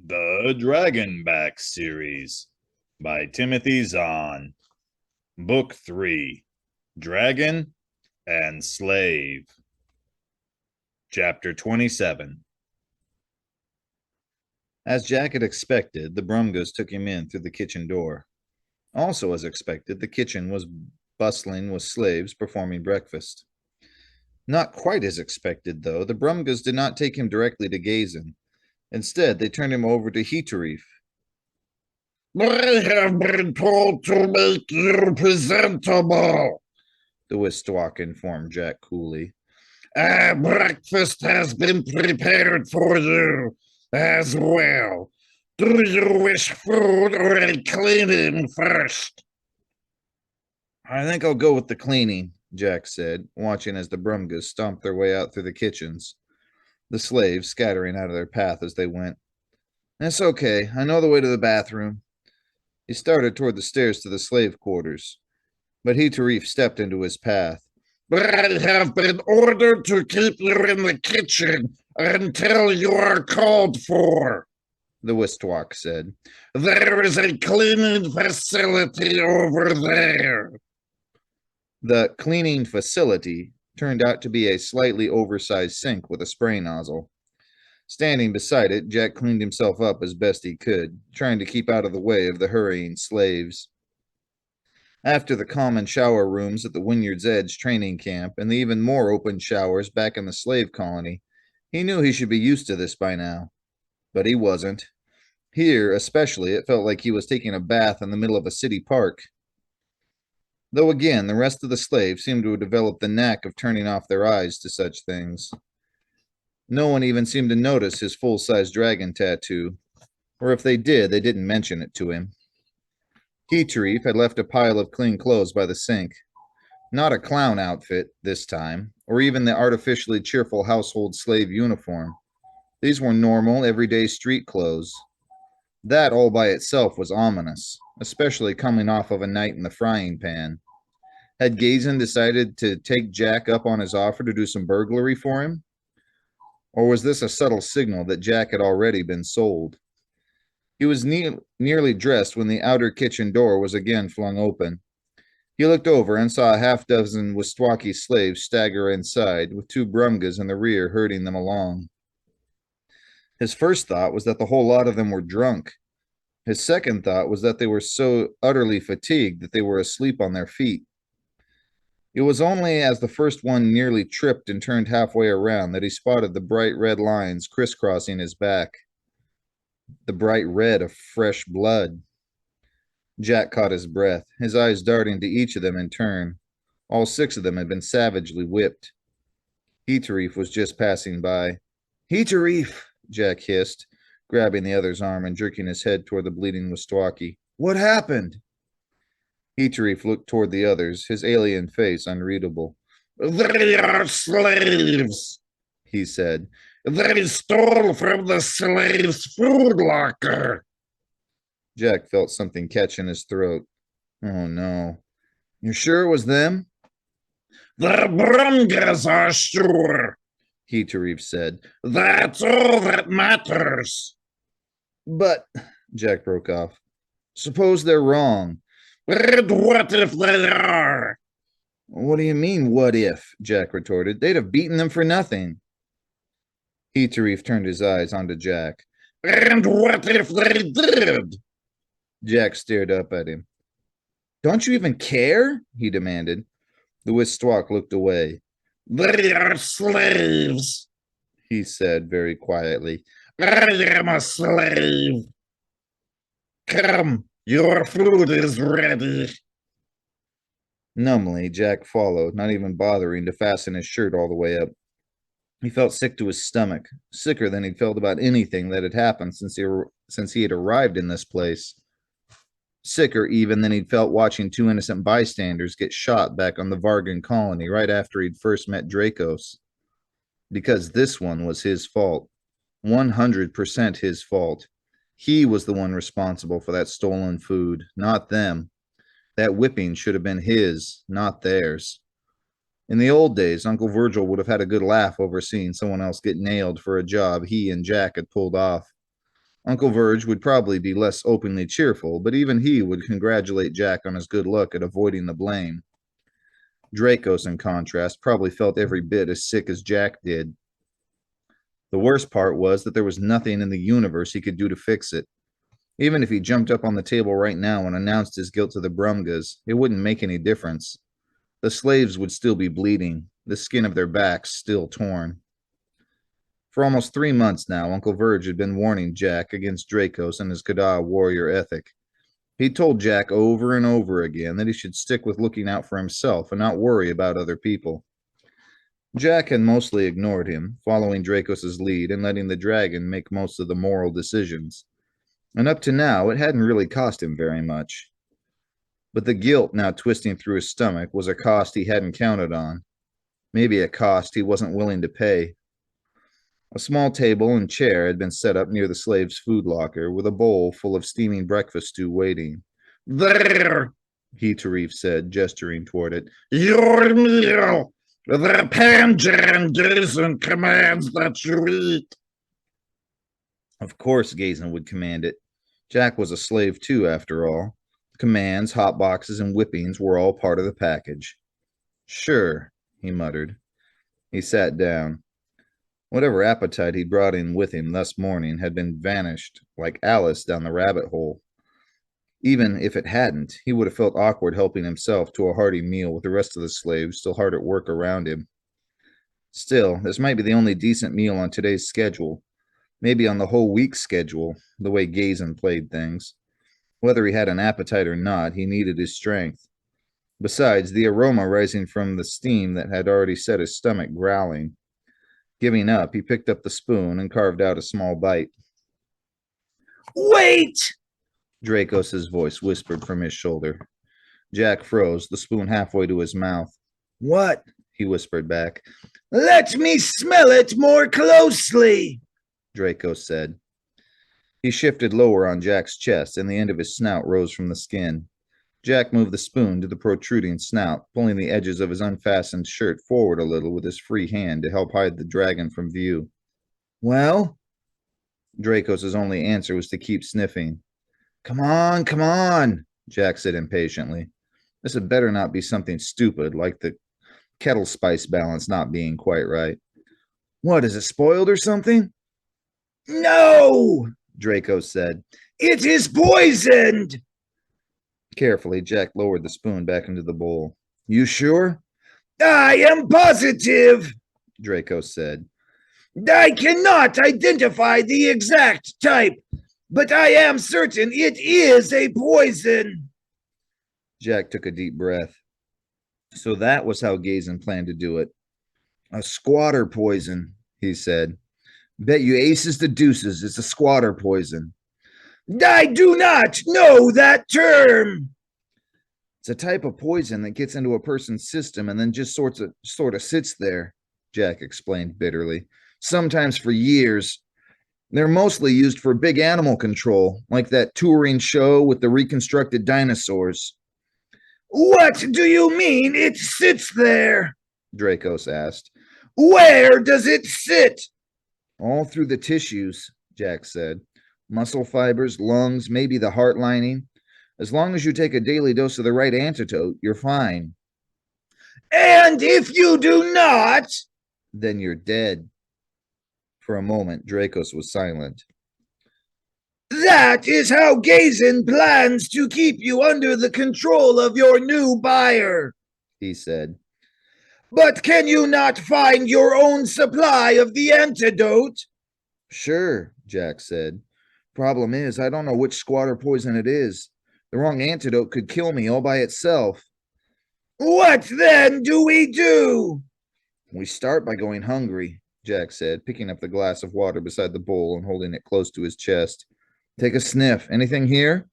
The Dragonback series by Timothy Zahn. Book 3, Dragon and Slave. Chapter 27. As Jack had expected, the Brumgas took him in through the kitchen door. Also as expected, the kitchen was bustling with slaves performing breakfast. Not quite as expected, though, the Brumgas did not take him directly to Gazin. Instead, they turned him over to Heaterreef. I have been told to make you presentable, The Wistwalk informed Jack coolly. Breakfast has been prepared for you as well. Do you wish food or a cleaning first? I think I'll go with the cleaning, Jack said, watching as the Brumgas stomped their way out through the kitchens, the slaves scattering out of their path as they went. That's okay. I know the way to the bathroom. He started toward the stairs to the slave quarters, but Heaterreef stepped into his path. I have been ordered to keep you in the kitchen until you are called for, The Wistwalk said. There is a cleaning facility over there. The cleaning facility turned out to be a slightly oversized sink with a spray nozzle. Standing beside it, Jack cleaned himself up as best he could, trying to keep out of the way of the hurrying slaves. After the common shower rooms at the Wynyard's Edge training camp and the even more open showers back in the slave colony, he knew he should be used to this by now. But he wasn't. Here, especially, it felt like he was taking a bath in the middle of a city park. Though again, the rest of the slaves seemed to have developed the knack of turning off their eyes to such things. No one even seemed to notice his full-size dragon tattoo, or if they did, they didn't mention it to him. Heaterreef had left a pile of clean clothes by the sink. Not a clown outfit, this time, or even the artificially cheerful household slave uniform. These were normal, everyday street clothes. That all by itself was ominous, especially coming off of a night in the frying pan. Had Gazin decided to take Jack up on his offer to do some burglary for him? Or was this a subtle signal that Jack had already been sold? He was nearly dressed when the outer kitchen door was again flung open. He looked over and saw a half-dozen Wistwaki slaves stagger inside, with two Brumgas in the rear herding them along. His first thought was that the whole lot of them were drunk. His second thought was that they were so utterly fatigued that they were asleep on their feet. It was only as the first one nearly tripped and turned halfway around that he spotted the bright red lines crisscrossing his back. The bright red of fresh blood. Jack caught his breath, his eyes darting to each of them in turn. All six of them had been savagely whipped. Heaterreef was just passing by. Heaterreef, Jack hissed, grabbing the other's arm and jerking his head toward the bleeding Wistwaki. What happened? Heaterreef looked toward the others, his alien face unreadable. They are slaves, he said. They stole from the slaves' food locker. Jack felt something catch in his throat. Oh, no. You're sure it was them? The Brumgas are sure, Heaterreef said. That's all that matters. But, Jack broke off, suppose they're wrong. And what if they are? What do you mean, what if? Jack retorted. They'd have beaten them for nothing. Heaterreef turned his eyes onto Jack. And what if they did? Jack stared up at him. Don't you even care? He demanded. The Wistwalk looked away. They are slaves, he said very quietly. I am a slave. Come, your food is ready. Numbly, Jack followed, not even bothering to fasten his shirt all the way up. He felt sick to his stomach, sicker than he'd felt about anything that had happened since he had arrived in this place. Sicker even than he'd felt watching two innocent bystanders get shot back on the Vargan colony right after he'd first met Dracos. Because this one was his fault. 100% his fault. He was the one responsible for that stolen food, not them. That whipping should have been his, not theirs. In the old days, Uncle Virgil would have had a good laugh over seeing someone else get nailed for a job he and Jack had pulled off. Uncle Verge would probably be less openly cheerful, but even he would congratulate Jack on his good luck at avoiding the blame. Dracos, in contrast, probably felt every bit as sick as Jack did. The worst part was that there was nothing in the universe he could do to fix it. Even if he jumped up on the table right now and announced his guilt to the Brumgas, it wouldn't make any difference. The slaves would still be bleeding, the skin of their backs still torn. For almost 3 months now, Uncle Verge had been warning Jack against Dracos and his Kada warrior ethic. He'd told Jack over and over again that he should stick with looking out for himself and not worry about other people. Jack had mostly ignored him, following Dracos' lead and letting the dragon make most of the moral decisions. And up to now, it hadn't really cost him very much. But the guilt now twisting through his stomach was a cost he hadn't counted on. Maybe a cost he wasn't willing to pay. A small table and chair had been set up near the slave's food locker, with a bowl full of steaming breakfast stew waiting. There, He, Tarif said, gesturing toward it. your meal. The Pangeran Gazen commands that you eat. Of course, Gazin would command it. Jack was a slave too, after all. Commands, hot boxes, and whippings were all part of the package. Sure, he muttered. He sat down. Whatever appetite he'd brought in with him thus morning had been vanished, like Alice down the rabbit hole. Even if it hadn't, he would have felt awkward helping himself to a hearty meal with the rest of the slaves still hard at work around him. Still, this might be the only decent meal on today's schedule, maybe on the whole week's schedule, the way Gazin played things. Whether he had an appetite or not, he needed his strength. Besides, the aroma rising from the steam that had already set his stomach growling. Giving up, he picked up the spoon and carved out a small bite. Wait! Dracos' voice whispered from his shoulder. Jack froze, the spoon halfway to his mouth. What? He whispered back. Let me smell it more closely, Dracos said. He shifted lower on Jack's chest, and the end of his snout rose from the skin. Jack moved the spoon to the protruding snout, pulling the edges of his unfastened shirt forward a little with his free hand to help hide the dragon from view. Well? Dracos' only answer was to keep sniffing. Come on, Jack said impatiently. This had better not be something stupid, like the kettle spice balance not being quite right. What, is it spoiled or something? No, Dracos said. It is poisoned. Carefully, Jack lowered the spoon back into the bowl. You sure? I am positive, Dracos said. I cannot identify the exact type, but I am certain it is a poison. Jack took a deep breath. So that was how Gazin planned to do it. A squatter poison, he said. Bet you aces to deuces it's a squatter poison. I do not know that term. It's a type of poison that gets into a person's system and then just sort of sits there, Jack explained bitterly. Sometimes for years. They're mostly used for big animal control, like that touring show with the reconstructed dinosaurs. What do you mean it sits there? Dracos asked. Where does it sit? All through the tissues, Jack said. Muscle fibers, lungs, maybe the heart lining. As long as you take a daily dose of the right antidote, you're fine. And if you do not? Then you're dead. For a moment, Dracos was silent. That is how Gazin plans to keep you under the control of your new buyer, he said. But can you not find your own supply of the antidote? Sure, Jack said. Problem is, I don't know which squatter poison it is. The wrong antidote could kill me all by itself. What then do we do? We start by going hungry, Jack said, picking up the glass of water beside the bowl and holding it close to his chest. Take a sniff. Anything here?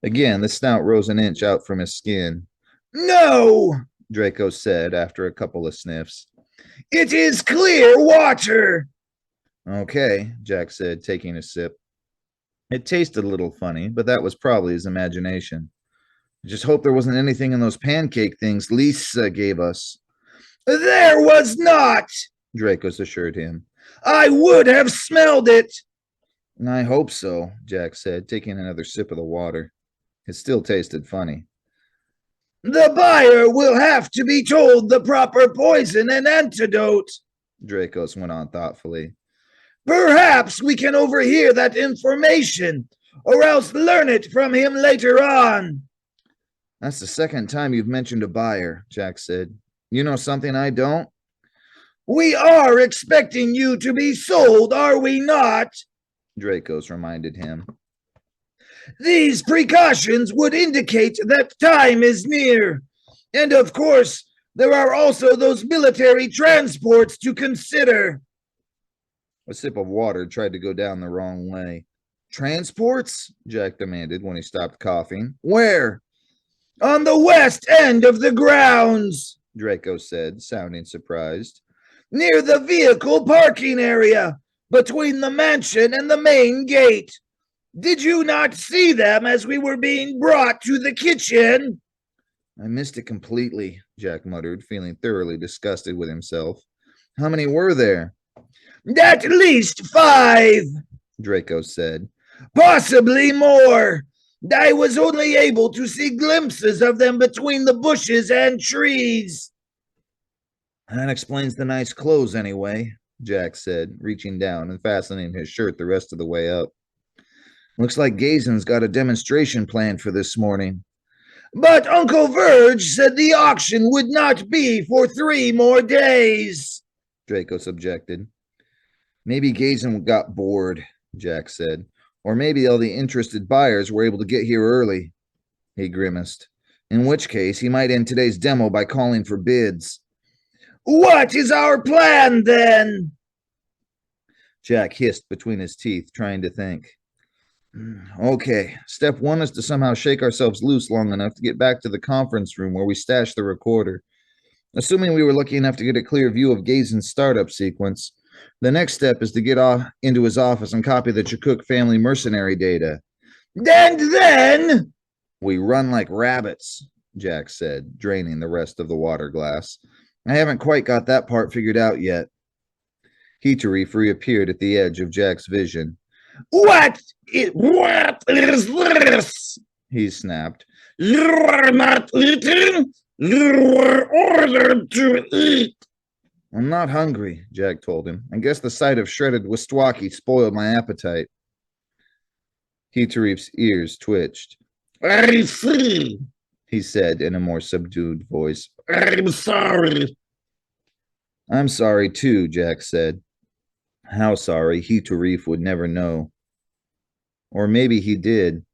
Again, the snout rose an inch out from his skin. No, Draco said after a couple of sniffs. It is clear water. Okay, Jack said, taking a sip. It tasted a little funny, but that was probably his imagination. I just hope there wasn't anything in those pancake things Lisa gave us. There was not, Dracos assured him. I would have smelled it. I hope so, Jack said, taking another sip of the water. It still tasted funny. The buyer will have to be told the proper poison and antidote, Dracos went on thoughtfully. Perhaps we can overhear that information, or else learn it from him later on. That's the second time you've mentioned a buyer, Jack said. You know something I don't? We are expecting you to be sold, are we not? Dracos reminded him. These precautions would indicate that time is near. And of course, there are also those military transports to consider. A sip of water tried to go down the wrong way. Transports? Jack demanded when he stopped coughing. Where? On the west end of the grounds, Draco said, sounding surprised. Near the vehicle parking area, between the mansion and the main gate. Did you not see them as we were being brought to the kitchen? I missed it completely, Jack muttered, feeling thoroughly disgusted with himself. How many were there? At least 5, Draco said. Possibly more. I was only able to see glimpses of them between the bushes and trees. That explains the nice clothes anyway, Jack said, reaching down and fastening his shirt the rest of the way up. Looks like Gazen's got a demonstration planned for this morning. But Uncle Verge said the auction would not be for 3 more days, Draco objected. Maybe Gazen got bored, Jack said. Or maybe all the interested buyers were able to get here early. He grimaced. In which case, he might end today's demo by calling for bids. What is our plan, then? Jack hissed between his teeth, trying to think. Okay, step 1 is to somehow shake ourselves loose long enough to get back to the conference room where we stashed the recorder. Assuming we were lucky enough to get a clear view of Gazen's startup sequence, the next step is to get into his office and copy the Chakuk family mercenary data. And then? We run like rabbits, Jack said, draining the rest of the water glass. I haven't quite got that part figured out yet. Heaterreef reappeared at the edge of Jack's vision. What is this? He snapped. You are not eating. You were ordered to eat. I'm not hungry, Jack told him. I guess the sight of shredded Wistwaki spoiled my appetite. Heaterreef's ears twitched. I see, he said in a more subdued voice. I'm sorry. I'm sorry too, Jack said. How sorry, Heaterreef would never know. Or maybe he did.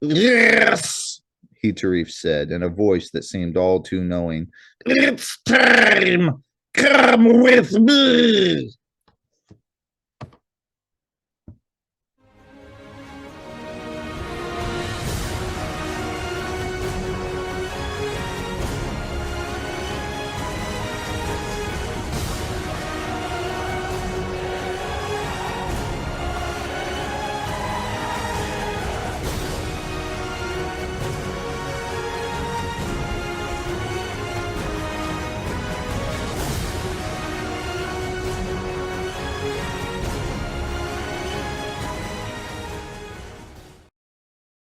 Yes, Heaterreef said in a voice that seemed all too knowing. It's time. Come with me.